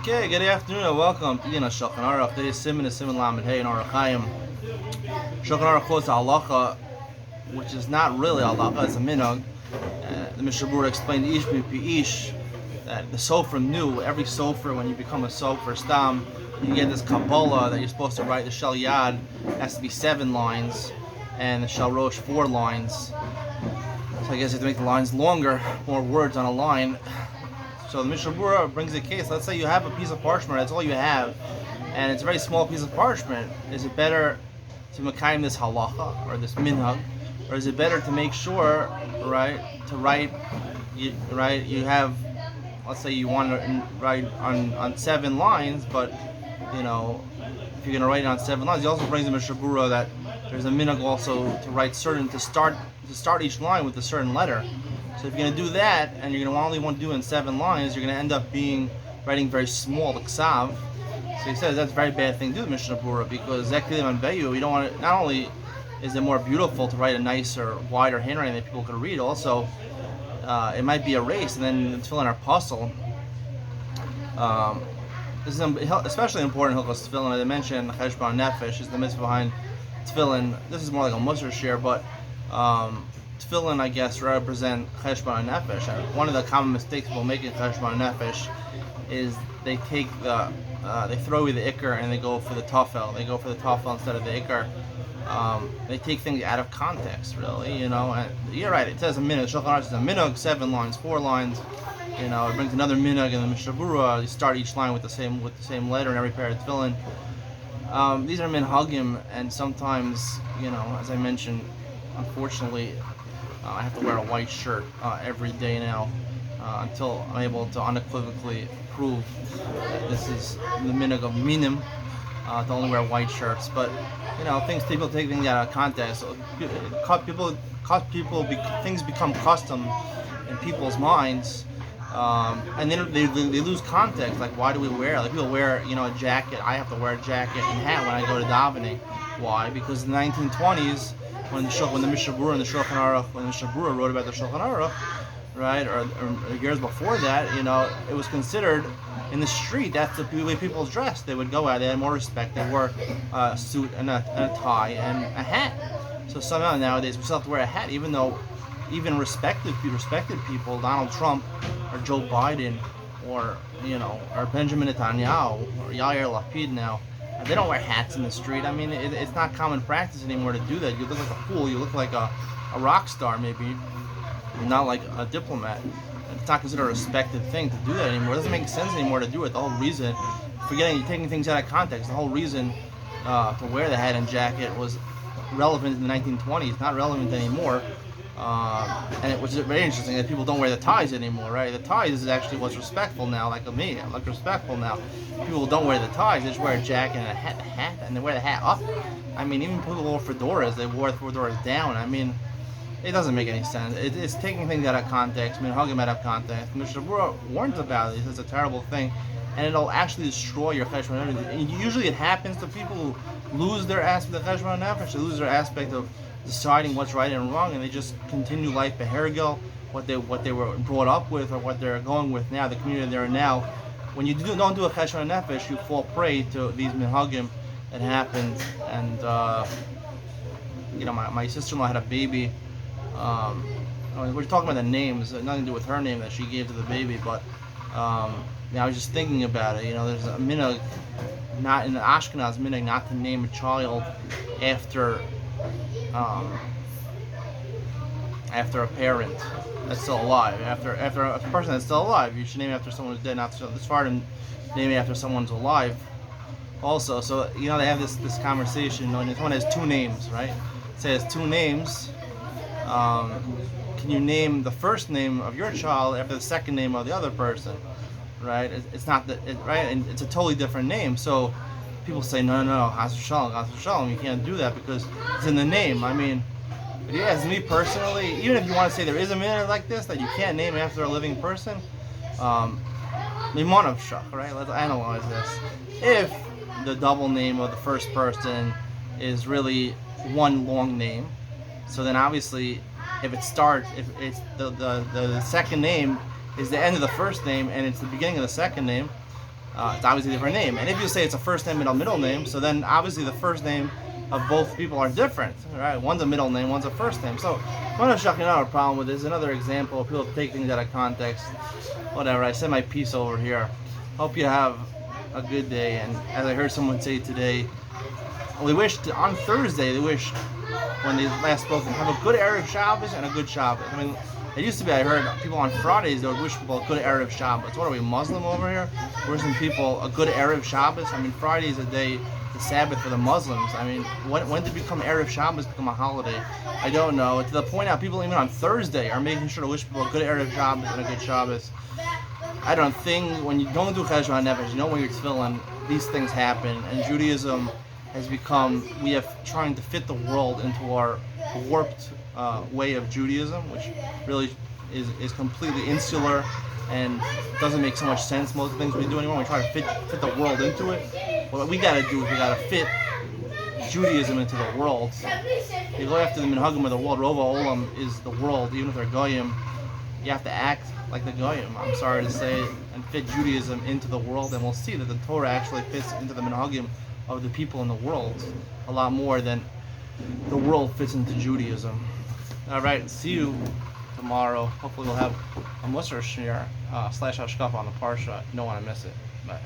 Okay, good afternoon and welcome to Shulchan Aruch. Today's Siman is Siman Lamed Hey and Aruch Chaim. Shulchan Aruch quotes a halacha, which is not really a halacha, it's a minhag. The Mishnah Berurah explained Ish Mipi Ish that the sofer knew every sofer when you become a sofer stam, you get this Kabbalah that you're supposed to write the Shel Yad has to be 7 lines and the Shel Rosh 4 lines. So I guess you have to make the lines longer, more words on a line. So the Mishnah Berurah brings a case. Let's say you have a piece of parchment, that's all you have, and it's a very small piece of parchment. Is it better to mekayim this halacha or this minhag, or is it better to make sure, right, to write, you have, let's say you want to write on 7 lines, but if you're going to write it on 7 lines, he also brings the Mishnah Berurah that there's a minhag also to write to start each line with a certain letter. So if you're going to do that, and you're going to only want to do it in 7 lines, you're going to end up writing very small, the ksav. So he says that's a very bad thing to do, the Mishnah Berurah, because Zeklim and Beyu, you don't want it, not only is it more beautiful to write a nicer, wider handwriting that people can read, also it might be erased, and then the tefillin are puzzle. This is especially important in Hilchos Tefillin. As I mentioned, Cheshbon Nefesh is the mitzvah behind tefillin. This is more like a Musar share, but tefillin, I guess, represent cheshbon nefesh. And one of the common mistakes people make in cheshbon nefesh is they take they throw away the ikar and they go for the tafel. They go for the tafel instead of the ikar. They take things out of context, really, And you're right. It says a minhag. Shulchan Aruch says a minhag, 7 lines, 4 lines. It brings another minhag in the Mishnah Berurah. You start each line with the same letter in every pair of tefillin. These are minhagim, and sometimes, as I mentioned, unfortunately, I have to wear a white shirt every day now until I'm able to unequivocally prove that this is the minhag of minim, to only wear white shirts. But people take things out of context. So things become custom in people's minds, and then they lose context. Like, why do we wear? Like, people wear a jacket. I have to wear a jacket and hat when I go to davening. Why? Because in the 1920s. When the Mishnah Berurah and the Shulchan Aruch, when the Mishnah Berurah wrote about the Shulchan Aruch, right, or years before that, it was considered in the street that's the way people dressed. They would go out, they had more respect. They wore a suit and a tie and a hat. So somehow nowadays we still have to wear a hat, even though even respected people, Donald Trump or Joe Biden or or Benjamin Netanyahu or Yair Lapid now. They don't wear hats in the street. I mean, it's not common practice anymore to do that. You look like a fool. You look like a rock star, maybe, not like a diplomat. It's not considered a respected thing to do that anymore. It doesn't make sense anymore to do it. The whole reason, you're taking things out of context. The whole reason to wear the hat and jacket was relevant in the 1920s. Not relevant anymore. And it was very interesting that people don't wear the ties anymore, right? The ties is actually what's respectful now, like me. I'm like respectful now. People don't wear the ties, they just wear a jacket and a hat, and they wear the hat up. I mean, even people wore fedoras, they wore the fedoras down. I mean, it doesn't make any sense. It's taking things out of context, hugging out of context. Mishnah Berurah warns about it. It's a terrible thing, and it'll actually destroy your cheshbon nefesh. And usually it happens to people who lose their aspect of cheshbon nefesh. They lose their aspect of deciding what's right and wrong, and they just continue life behergel, what they were brought up with, or what they're going with now, the community they're in now. When you don't do a cheshbon nefesh, you fall prey to these minhagim that happen. And my sister-in-law had a baby. We're talking about the names, nothing to do with her name that she gave to the baby, but I was just thinking about it. There's a minhag, not in the Ashkenaz minhag, not to name a child after a parent that's still alive. After a person that's still alive, you should name it after someone who's dead. Not it's far to name it after someone who's alive. Also, so they have this conversation. When someone has 2 names, right? Say it has 2 names. Can you name the first name of your child after the second name of the other person? Right? It's not right, and it's a totally different name. So people say no, Chas v'shalom, you can't do that because it's in the name. I mean, as me personally, even if you want to say there is a minhag like this that you can't name after a living person, limon of shach, right? Let's analyze this. If the double name of the first person is really one long name, so then obviously if it's the second name is the end of the first name and it's the beginning of the second name, it's obviously a different name. And if you say it's a first name and a middle name, so then obviously the first name of both people are different, right? One's a middle name, one's a first name. So I'm not shocking out a problem with this. Another example of people take things out of context. Whatever, I said my piece over here. Hope you have a good day. And as I heard someone say today, they wished on Thursday, they wished when they last spoke, have a good Erev Shabbos and a good Shabbos. I mean, it used to be, I heard people on Fridays, they would wish people a good Erev Shabbos. What are we, Muslim over here? Wishing people a good Erev Shabbos? I mean, Friday is a day, the Sabbath for the Muslims. I mean, when did it become Erev Shabbos, become a holiday? I don't know. To the point now, people even on Thursday are making sure to wish people a good Erev Shabbos and a good Shabbos. I don't think, when you don't do Cheshvan Nefesh, you know when you're tefillin, these things happen. And Judaism has become, we have trying to fit the world into our warped way of Judaism, which really is completely insular and doesn't make so much sense. Most of the things we do anymore, we try to fit the world into it. What we got to do is we got to fit Judaism into the world. You go after the minhagim of the world. Rova Olam is the world, even if they're goyim. You have to act like the goyim, I'm sorry to say, and fit Judaism into the world, and we'll see that the Torah actually fits into the minhagim of the people in the world a lot more than the world fits into Judaism. All right, see you tomorrow. Hopefully we'll have a Musar Shir / Hashkafa on the Parsha. You don't want to miss it. Bye.